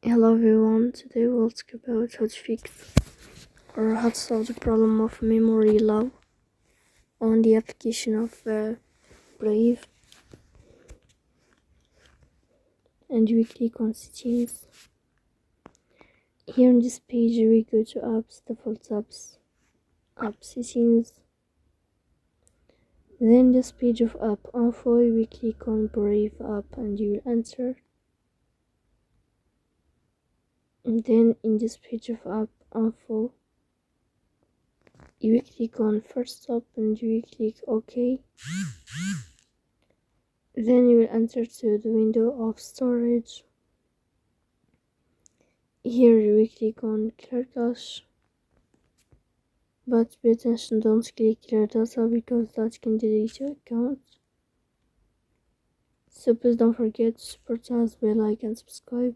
Hello everyone, today we'll talk about how to fix or how to solve the problem of memory loss on the application of Brave. And we click on settings. Here on this page we go to apps, default apps, app settings. Then this page of app info, we click on Brave app and you will enter. And then in this page of app info, you will click on first stop and you will click OK. Then you will enter to the window of storage. Here you will click on clear cache. But pay attention, don't click clear data because that can delete your account. So please don't forget to support us by like and subscribe.